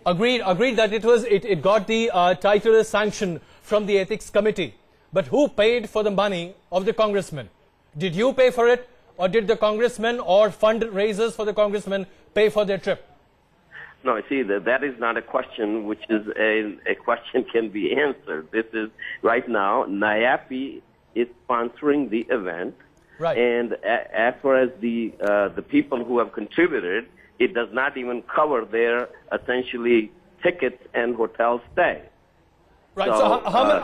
Agreed that it got the title sanction from the ethics committee. But who paid for the money of the congressman? Did you pay for it, or did the congressmen or fundraisers for the congressmen pay for their trip? No, see, that is not a question which is a question can be answered. This is, right now, NIAPI is sponsoring the event. Right. And as far as the people who have contributed, it does not even cover their, essentially, tickets and hotel stay. Right. So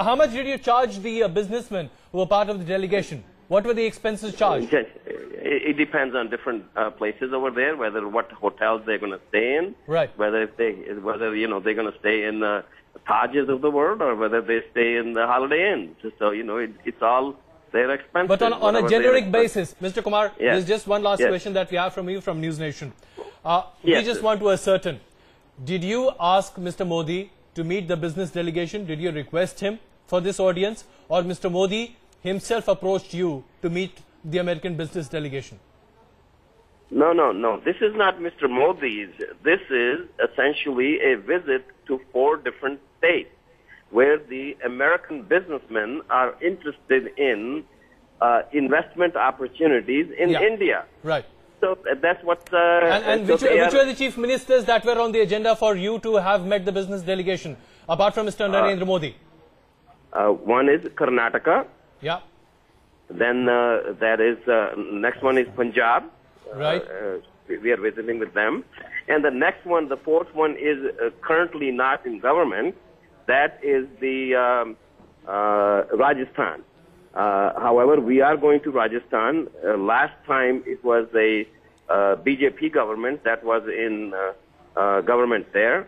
how much did you charge the businessmen who were part of the delegation? What were the expenses charged? It depends on different places over there, what hotels they're going to stay in, right? Whether they're going to stay in the Tajes of the world, or whether they stay in the Holiday Inns. So it's all their expenses. But on a generic basis, Mr. Kumar, yes. There's just one last question that we have from you from News Nation. We just want to ascertain: did you ask Mr. Modi to meet the business delegation? Did you request him for this audience, or Mr. Modi himself approached you to meet the American business delegation? No. This is not Mr. Modi's. This is essentially a visit to 4 different states where the American businessmen are interested in investment opportunities in India. Right. So that's what... and which were the chief ministers that were on the agenda for you to have met the business delegation, apart from Mr. Narendra Modi? One is Karnataka. Yeah. Then next one is Punjab. Right. We are visiting with them. And the next one, the 4th one, is currently not in government. That is the Rajasthan. However, we are going to Rajasthan. Last time it was a BJP government that was in government there.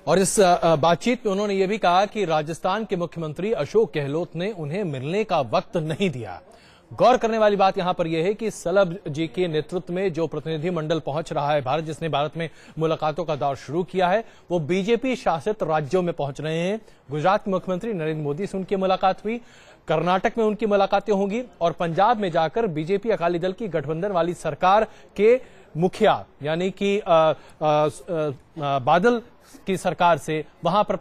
और इस बातचीत में उन्होंने ये भी कहा कि राजस्थान के मुख्यमंत्री अशोक गहलोत ने उन्हें मिलने का वक्त नहीं दिया। गौर करने वाली बात यहां पर यह है कि सलभ जी के नेतृत्व में जो प्रतिनिधि मंडल पहुंच रहा है भारत, जिसने भारत में मुलाकातों का दौर शुरू किया है, वो बीजेपी शासित राज्यों में पहुंच रहे हैं। गुजरात के मुख्यमंत्री नरेंद्र मोदी से उनकी मुलाकात हुई, कर्नाटक में उनकी मुलाकातें होंगी, और पंजाब में जाकर बीजेपी अकाली दल की गठबंधन वाली सरकार के मुखिया यानी कि बादल की सरकार से वहां पर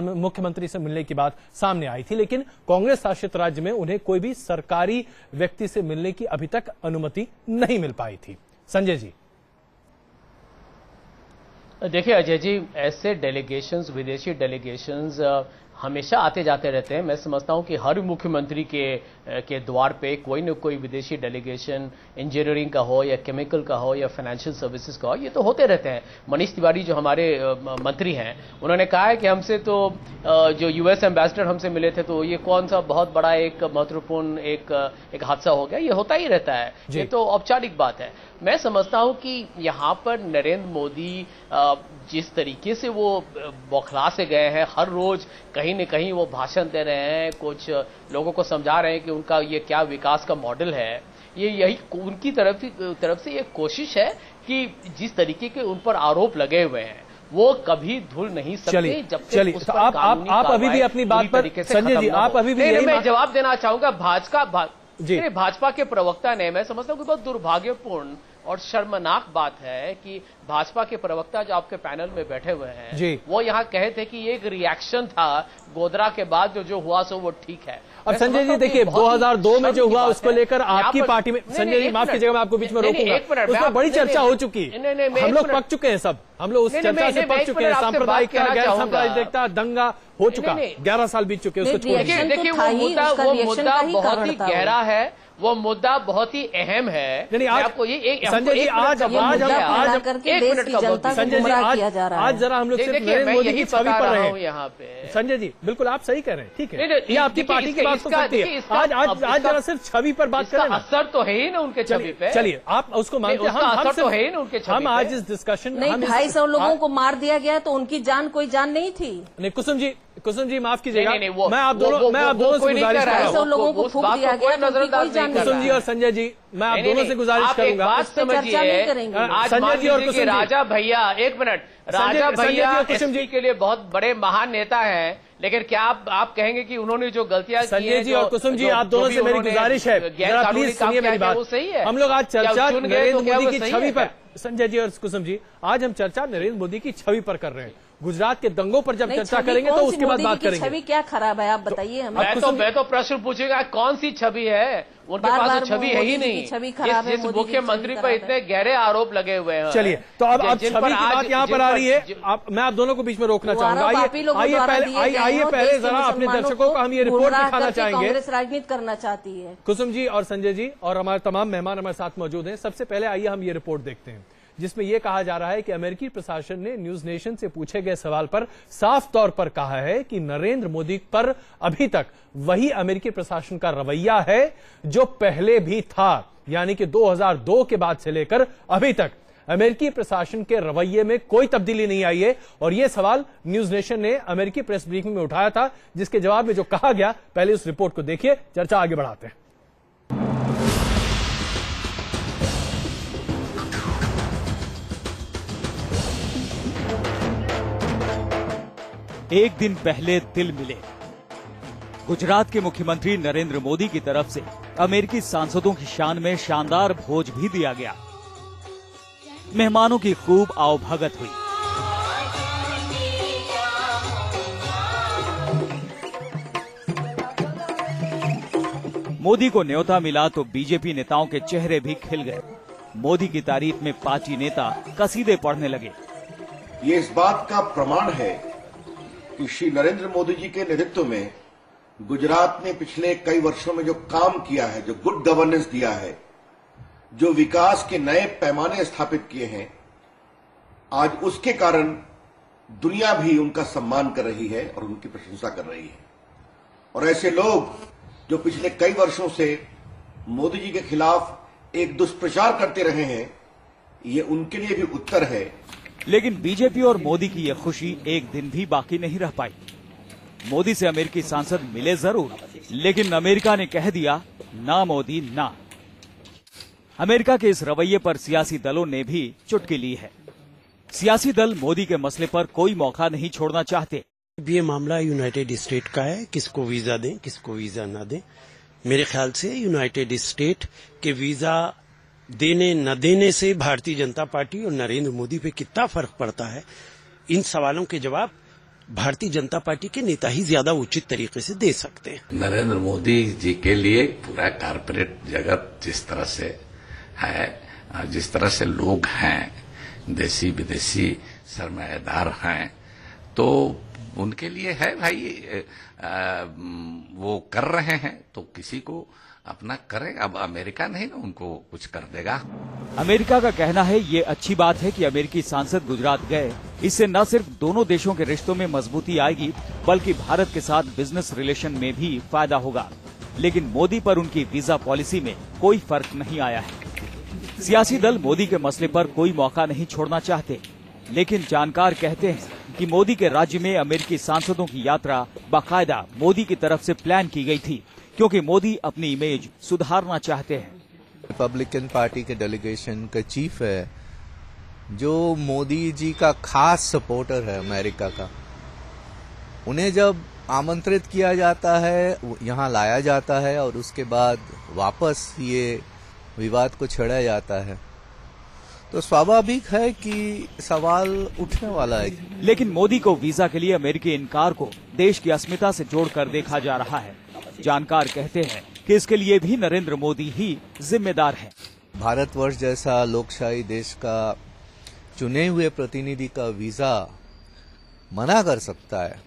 मुख्यमंत्री से मिलने की बात सामने आई थी। लेकिन कांग्रेस शासित राज्य में उन्हें कोई भी सरकारी व्यक्ति से मिलने की अभी तक अनुमति नहीं मिल पाई थी। संजय जी, देखिए अजय जी, ऐसे डेलीगेशंस, विदेशी डेलीगेशंस हमेशा आते जाते रहते हैं। मैं समझता हूं कि हर मुख्यमंत्री के द्वार पे कोई न कोई विदेशी डेलीगेशन, इंजीनियरिंग का हो या केमिकल का हो या फाइनेंशियल सर्विसेज का हो, ये तो होते रहते हैं। मनीष तिवारी जो हमारे मंत्री हैं, उन्होंने कहा है कि हमसे तो जो यूएस एम्बेसडर हमसे मिले थे, तो ये कौन सा बहुत बड़ा एक महत्वपूर्ण एक हादसा हो गया, ये होता ही रहता है, ये तो औपचारिक बात है। मैं समझता हूं कि यहां पर नरेंद्र मोदी जिस तरीके से वो बौखला से गए हैं, हर रोज कहीं न कहीं वो भाषण दे रहे हैं, कुछ लोगों को समझा रहे हैं कि उनका ये क्या विकास का मॉडल है, यही उनकी तरफ से ये कोशिश है कि जिस तरीके के उन पर आरोप लगे हुए हैं वो कभी धुल नहीं सकते जब तक उस पर आप अभी भी अपनी बात पर, संजय जी, आप अभी भी मैं जवाब देना चाहूंगा। भाजपा के प्रवक्ता ने, मैं समझता हूं कि बहुत दुर्भाग्यपूर्ण और शर्मनाक बात है कि भाजपा के प्रवक्ता जो आपके पैनल में बैठे हुए हैं, वो यहाँ कहे थे कि ये एक रिएक्शन था गोधरा के बाद जो हुआ सो वो ठीक है। अब संजय जी देखिए, 2002 में जो हुआ उसको लेकर आपकी पार्टी में, संजय जी माफ कीजिएगा मैं आपको बीच में रोकूंगा, उसमें बड़ी चर्चा हो चुकी है, हम लोग पक चुके हैं, हम लोग उस चर्चा से पक चुके हैं। सांप्रदायिक गैर सांप्रदायिकता दंगा हो चुका, 11 साल बीत चुके हैं, उसको छोड़िए। देखिए वो मुद्दा बहुत ही गहरा है, वो मुद्दा बहुत ही अहम है। नहीं, आपको ये संजय जी आज आज जरा हम लोग सिर्फ नरेंद्र मोदी की छवि पर रहे हैं यहाँ पे। संजय जी बिल्कुल आप सही कह रहे हैं, ठीक है, ये आपकी पार्टी की बात हो सकती है। आज जरा सिर्फ छवि पर बात करें, असर तो है ही ना उनके छवि पे। चलिए आप उसको मानते हैं, हम आज इस डिस्कशन नहीं, 250 लोगों को मार दिया गया तो उनकी जान कोई जान नहीं थी। नहीं कुसुम जी माफ कीजिएगा, मैं आप दोनों से गुजारिश कर रहा हूँ, लोगों को फूंक दिया गया। कुसुम जी और संजय जी, मैं आप दोनों से गुजारिश करूंगा, संजय जी और कुसुम राजा भैया, एक मिनट, राजा भैया कुसुम जी के लिए बहुत बड़े महान नेता हैं, लेकिन क्या आप कहेंगे कि उन्होंने जो गलतियां की हैं, संजय जी और कुसुम जी आप दोनों से मेरी गुजारिश है, प्लीज सुनिए मेरी बात। हम लोग आज चर्चा नरेंद्र मोदी की छवि पर, संजय जी और कुसुम जी आज हम चर्चा नरेंद्र मोदी की छवि पर कर रहे हैं। गुजरात के दंगों पर जब नहीं, चर्चा छवि करेंगे तो कौन सी उसके बाद मोदी बात की करेंगे। छवि क्या खराब है, आप बताइए हमें। मैं तो प्रश्न पूछेगा कौन सी छवि है, उनके बार पास बार तो छवि है ही मोदी जी की नहीं। छवि खराब है, जिस मोदी जी की मुख्यमंत्री छवि पर खराब इतने गहरे आरोप लगे हुए हैं। चलिए, तो अब छवि जिन की पर बात आज- यहाँ पर जिन आ पर- रही है। आप मैं आप दोनों को बीच में रोकना चाहूंगा। आइए पहले जरा अपने दर्शकों को हम ये रिपोर्ट दिखाना चाहेंगे। कांग्रेस राजनीति करना चाहती है। कुसुम जी और संजय जी और हमारे तमाम मेहमान हमारे साथ मौजूद हैं। सबसे पहले आइए हम ये रिपोर्ट देखते हैं, जिसमें यह कहा जा रहा है कि अमेरिकी प्रशासन ने न्यूज नेशन से पूछे गए सवाल पर साफ तौर पर कहा है कि नरेंद्र मोदी पर अभी तक वही अमेरिकी प्रशासन का रवैया है जो पहले भी था, यानी कि 2002 के बाद से लेकर अभी तक अमेरिकी प्रशासन के रवैये में कोई तब्दीली नहीं आई है। और यह सवाल न्यूज नेशन ने अमेरिकी प्रेस ब्रीफिंग में उठाया था, जिसके जवाब में जो कहा गया, पहले उस रिपोर्ट को देखिए, चर्चा आगे बढ़ाते हैं। एक दिन पहले दिल मिले। गुजरात के मुख्यमंत्री नरेंद्र मोदी की तरफ से अमेरिकी सांसदों की शान में शानदार भोज भी दिया गया। मेहमानों की खूब आवभगत हुई। मोदी को न्योता मिला तो बीजेपी नेताओं के चेहरे भी खिल गए। मोदी की तारीफ में पार्टी नेता कसीदे पढ़ने लगे। ये इस बात का प्रमाण है कि श्री नरेंद्र मोदी जी के नेतृत्व में गुजरात ने पिछले कई वर्षों में जो काम किया है, जो गुड गवर्नेंस दिया है, जो विकास के नए पैमाने स्थापित किए हैं, आज उसके कारण दुनिया भी उनका सम्मान कर रही है और उनकी प्रशंसा कर रही है। और ऐसे लोग जो पिछले कई वर्षों से मोदी जी के खिलाफ एक दुष्प्रचार करते रहे हैं, ये उनके लिए भी उत्तर है। लेकिन बीजेपी और मोदी की यह खुशी एक दिन भी बाकी नहीं रह पाई। मोदी से अमेरिकी सांसद मिले जरूर, लेकिन अमेरिका ने कह दिया ना मोदी ना। अमेरिका के इस रवैये पर सियासी दलों ने भी चुटकी ली है। सियासी दल मोदी के मसले पर कोई मौका नहीं छोड़ना चाहते। ये मामला यूनाइटेड स्टेट का है, किसको वीजा दें किसको वीजा ना दें। मेरे ख्याल से यूनाइटेड स्टेट के वीजा देने न देने से भारतीय जनता पार्टी और नरेंद्र मोदी पे कितना फर्क पड़ता है, इन सवालों के जवाब भारतीय जनता पार्टी के नेता ही ज्यादा उचित तरीके से दे सकते हैं। नरेंद्र मोदी जी के लिए पूरा कारपोरेट जगत जिस तरह से है, जिस तरह से लोग हैं, देसी विदेशी सरमाएदार हैं, तो उनके लिए है भाई, वो कर रहे हैं तो किसी को अपना करें। अब अमेरिका नहीं ना उनको कुछ कर देगा। अमेरिका का कहना है ये अच्छी बात है कि अमेरिकी सांसद गुजरात गए। इससे न सिर्फ दोनों देशों के रिश्तों में मजबूती आएगी, बल्कि भारत के साथ बिजनेस रिलेशन में भी फायदा होगा। लेकिन मोदी पर उनकी वीजा पॉलिसी में कोई फर्क नहीं आया है। सियासी दल मोदी के मसले पर कोई मौका नहीं छोड़ना चाहते, लेकिन जानकार कहते हैं कि मोदी के राज्य में अमेरिकी सांसदों की यात्रा बाकायदा मोदी की तरफ से प्लान की गई थी, क्योंकि मोदी अपनी इमेज सुधारना चाहते हैं। रिपब्लिकन पार्टी के डेलीगेशन का चीफ है, जो मोदी जी का खास सपोर्टर है अमेरिका का, उन्हें जब आमंत्रित किया जाता है, यहाँ लाया जाता है और उसके बाद वापस ये विवाद को छेड़ा जाता है, तो स्वाभाविक है कि सवाल उठने वाला है। लेकिन मोदी को वीजा के लिए अमेरिकी इनकार को देश की अस्मिता से जोड़कर देखा जा रहा है। जानकार कहते हैं कि इसके लिए भी नरेंद्र मोदी ही जिम्मेदार हैं। भारतवर्ष जैसा लोकशाही देश का चुने हुए प्रतिनिधि का वीजा मना कर सकता है।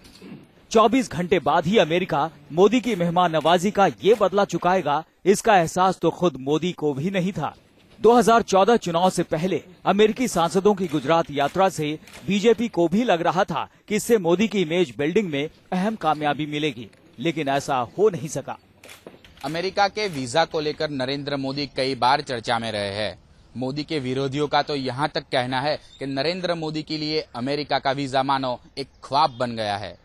24 घंटे बाद ही अमेरिका मोदी की मेहमान नवाजी का ये बदला चुकाएगा, इसका एहसास तो खुद मोदी को भी नहीं था। 2014 चुनाव से पहले अमेरिकी सांसदों की गुजरात यात्रा से बीजेपी को भी लग रहा था कि इससे मोदी की इमेज बिल्डिंग में अहम कामयाबी मिलेगी, लेकिन ऐसा हो नहीं सका। अमेरिका के वीजा को लेकर नरेंद्र मोदी कई बार चर्चा में रहे हैं। मोदी के विरोधियों का तो यहाँ तक कहना है कि नरेंद्र मोदी के लिए अमेरिका का वीजा मानो एक ख्वाब बन गया है।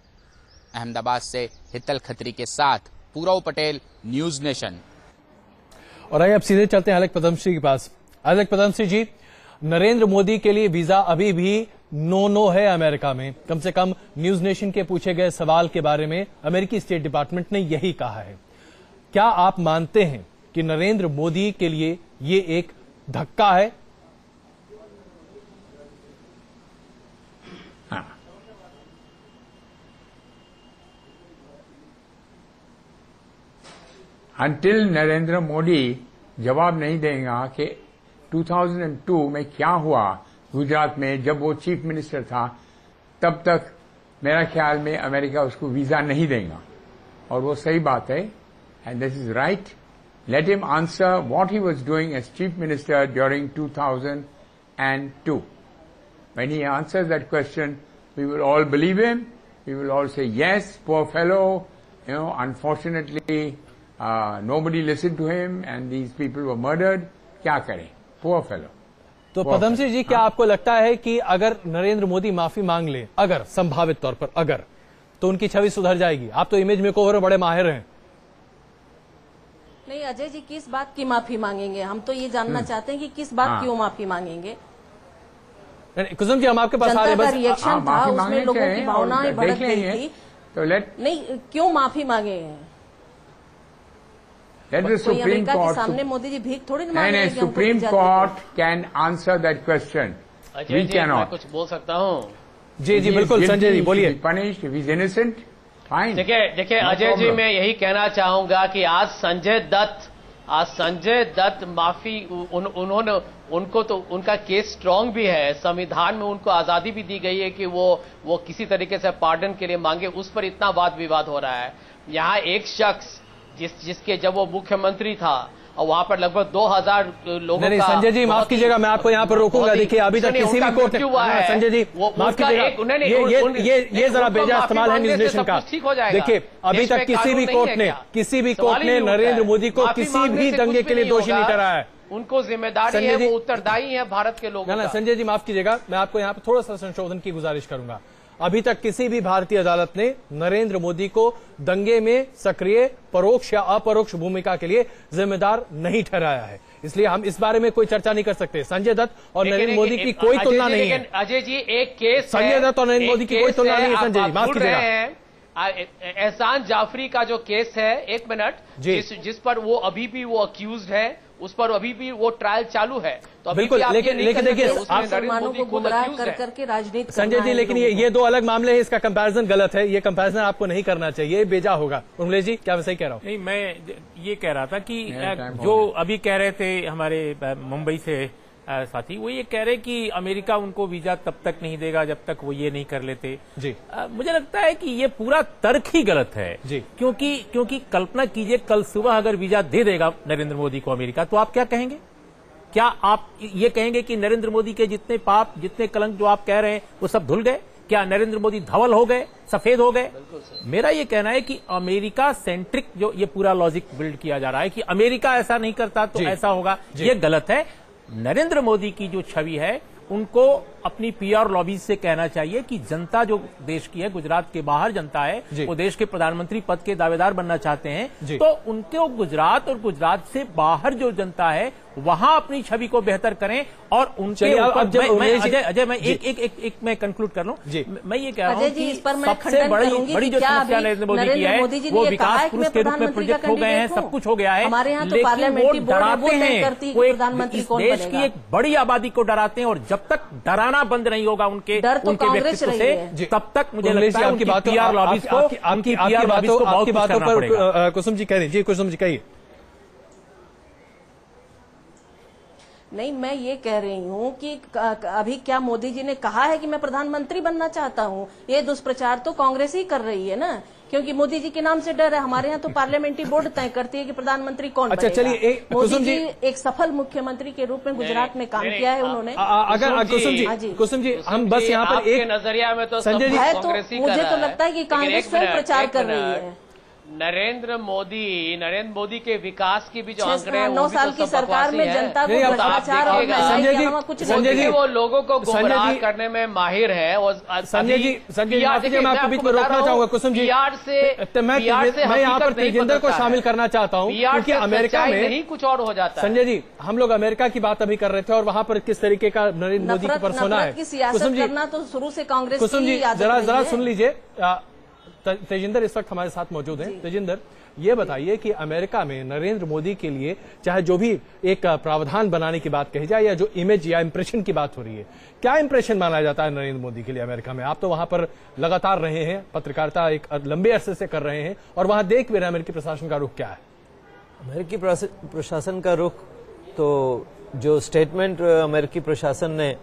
अहमदाबाद से हितल खत्री के साथ पूरव पटेल, न्यूज नेशन। और आइए अब सीधे चलते हैं अलग पदमसी के पास। अलग पदमसी जी, नरेंद्र मोदी के लिए वीजा अभी भी नो है अमेरिका में। कम से कम न्यूज नेशन के पूछे गए सवाल के बारे में अमेरिकी स्टेट डिपार्टमेंट ने यही कहा है। क्या आप मानते हैं कि नरेंद्र मोदी के लिए ये एक धक्का है? हाँ, until नरेंद्र मोदी जवाब नहीं देगा कि 2002 में क्या हुआ गुजरात में जब वो चीफ मिनिस्टर था, तब तक मेरा ख्याल में अमेरिका उसको वीजा नहीं देगा। और वो सही बात है, and this is right. Let him answer what he was doing as chief minister during 2002। When he answers that question, we will all believe him, we will all say yes, poor fellow, you know, unfortunately nobody listened to him and these people were murdered. क्या करें? Poor fellow. तो पदम सिंह जी, क्या आपको लगता है कि अगर नरेंद्र मोदी माफी मांग ले, अगर संभावित तौर पर अगर, तो उनकी छवि सुधर जाएगी? आप तो इमेज मेकओवर में बड़े माहिर हैं। नहीं अजय जी, किस बात की माफी मांगेंगे? हम तो ये जानना चाहते हैं कि किस बात की वो माफी मांगेंगे। कुसुम जी, हम आपके पास आ रहे हैं। रिएक्शन था उसमें, लोगों की भावनाएं भड़क गई थी, तो नहीं क्यों माफी मांगे? Let the Supreme Court, सामने मोदी जी भीख थोड़ी ना नहीं, Supreme Court can answer that question. We cannot. मैं कुछ बोल सकता हूँ? जी जी बिल्कुल, संजय जी बोलिए। Punished if he's innocent, fine. देखिए अजय जी, मैं यही कहना चाहूंगा कि आज संजय दत्त माफी, उन्होंने उनको तो उनका केस स्ट्रांग भी है, संविधान में उनको आजादी भी दी गई है कि वो किसी तरीके से पार्डन के लिए मांगे, उस पर इतना वाद विवाद हो रहा है। यहाँ एक शख्स जिसके जब वो मुख्यमंत्री था और वहां पर लगभग 2000 लोगों नहीं, का। संजय जी माफ कीजिएगा, मैं आपको यहाँ पर रोकूंगा। देखिए अभी तक किसी भी कोर्ट ने, संजय जी माफ कीजिएगा, ये जरा बेजा इस्तेमाल है न्यूज नेशन का। देखिए अभी तक किसी भी कोर्ट ने नरेंद्र मोदी को किसी भी दंगे के लिए दोषी नहीं ठहराया है। उनको जिम्मेदारी है, वो उत्तरदायी है भारत के लोगों का। संजय जी माफ कीजिएगा, मैं आपको यहाँ पर थोड़ा सा संशोधन की गुजारिश करूंगा। अभी तक किसी भी भारतीय अदालत ने नरेंद्र मोदी को दंगे में सक्रिय परोक्ष या अपरोक्ष भूमिका के लिए जिम्मेदार नहीं ठहराया है, इसलिए हम इस बारे में कोई चर्चा नहीं कर सकते। संजय दत्त और नरेंद्र मोदी की कोई तुलना नहीं है। अजय जी, एक केस संजय दत्त और नरेंद्र मोदी की कोई तुलना नहीं है। संजय जी माफ कीजिएगा, एहसान जाफरी का जो केस है, एक मिनट, जिस पर वो अभी भी वो अक्यूज्ड है, उस पर अभी भी वो ट्रायल चालू है। तो बिल्कुल, लेकिन देखिए आप मुसलमानों को गुमराह करके राजनीति, संजय जी, लेकिन ये दो अलग मामले हैं, इसका कंपैरिजन गलत है, ये कंपैरिजन आपको नहीं करना चाहिए, बेजा होगा। उर्मिला जी, क्या मैं सही कह रहा हूँ? नहीं, मैं ये कह रहा था कि जो अभी कह रहे थे हमारे मुंबई से साथी, वो ये कह रहे कि अमेरिका उनको वीजा तब तक नहीं देगा जब तक वो ये नहीं कर लेते जी। मुझे लगता है कि ये पूरा तर्क ही गलत है जी। क्योंकि कल्पना कीजिए, कल सुबह अगर वीजा दे देगा नरेंद्र मोदी को अमेरिका, तो आप क्या कहेंगे? क्या आप ये कहेंगे कि नरेंद्र मोदी के जितने पाप, जितने कलंक जो आप कह रहे हैं वो सब धुल गए? क्या नरेंद्र मोदी धवल हो गए, सफेद हो गए? मेरा ये कहना है कि अमेरिका सेंट्रिक जो ये पूरा लॉजिक बिल्ड किया जा रहा है कि अमेरिका ऐसा नहीं करता तो ऐसा होगा, ये गलत है। नरेंद्र मोदी की जो छवि है, उनको अपनी पीआर लॉबी से कहना चाहिए कि जनता जो देश की है, गुजरात के बाहर जनता है, वो देश के प्रधानमंत्री पद के दावेदार बनना चाहते हैं, तो उनको गुजरात और गुजरात से बाहर जो जनता है वहां अपनी छवि को बेहतर करें और उनके अजय मैं एक मैं कंक्लूड कर लूं। मैं ये कह रहा हूं कि सबसे बड़ी जो समस्या नरेंद्र मोदी की है, वो विकास पुरुष के रूप में प्रोजेक्ट हो गए हैं, सब कुछ हो गया है, लेकिन वो डराते हैं, वो इस देश की एक बड़ी आबादी को डराते हैं, और जब तक डराना बंद नहीं होगा उनके व्यक्तित्व से, तब तक मुझे लगता है उनकी पीआर लॉबीज को, आपकी बातों पर कुसुम जी कह रही जी, कुसुम जी कहिए। नहीं, मैं ये कह रही हूँ कि अभी क्या मोदी जी ने कहा है कि मैं प्रधानमंत्री बनना चाहता हूँ? ये दुष्प्रचार तो कांग्रेस ही कर रही है ना, क्योंकि मोदी जी के नाम से डर है। हमारे यहाँ तो पार्लियामेंट्री बोर्ड तय करती है कि प्रधानमंत्री कौन बनेगा। अच्छा चलिए, मोदी जी एक सफल मुख्यमंत्री के रूप में गुजरात में काम किया है उन्होंने। अगर कुसुम जी हम बस यहाँ पर एक नजरिया में तो संजय जी, मुझे तो लगता है कि कांग्रेस स्वयं प्रचार कर रही है। नरेंद्र मोदी के विकास की भी जो आंकड़े हैं, 9 साल की सरकार में जनता को भ्रष्टाचार और संजय जी वो लोगों को गुमराह करने में माहिर है। और संजय जी मैं आपको बीच में रोकना चाहूंगा। कुसुम जी, मैं यहाँ पर तेजिंदर को शामिल करना चाहता हूँ, क्योंकि अमेरिका में नहीं कुछ और हो जाता है। संजय जी, हम लोग अमेरिका की बात अभी कर रहे थे और वहाँ पर किस तरीके का नरेंद्र मोदी की परसोना है। सियासत करना तो शुरू से कांग्रेस। कुसुम जी जरा सुन लीजिए, तेजिंदर इस वक्त हमारे साथ मौजूद हैं। तेजिंदर, ये बताइए कि अमेरिका में नरेंद्र मोदी के लिए चाहे जो भी एक प्रावधान बनाने की बात कही जाए या जो इमेज या इंप्रेशन की बात हो रही है, क्या इंप्रेशन माना जाता है नरेंद्र मोदी के लिए अमेरिका में? आप तो वहां पर लगातार रहे हैं, पत्रकारिता एक लंबे अरसे से कर रहे हैं और वहां देख भी रहे हैं अमेरिकी प्रशासन का रुख क्या है? अमेरिकी प्रशासन का रुख तो जो स्टेटमेंट अमेरिकी प्रशासन ने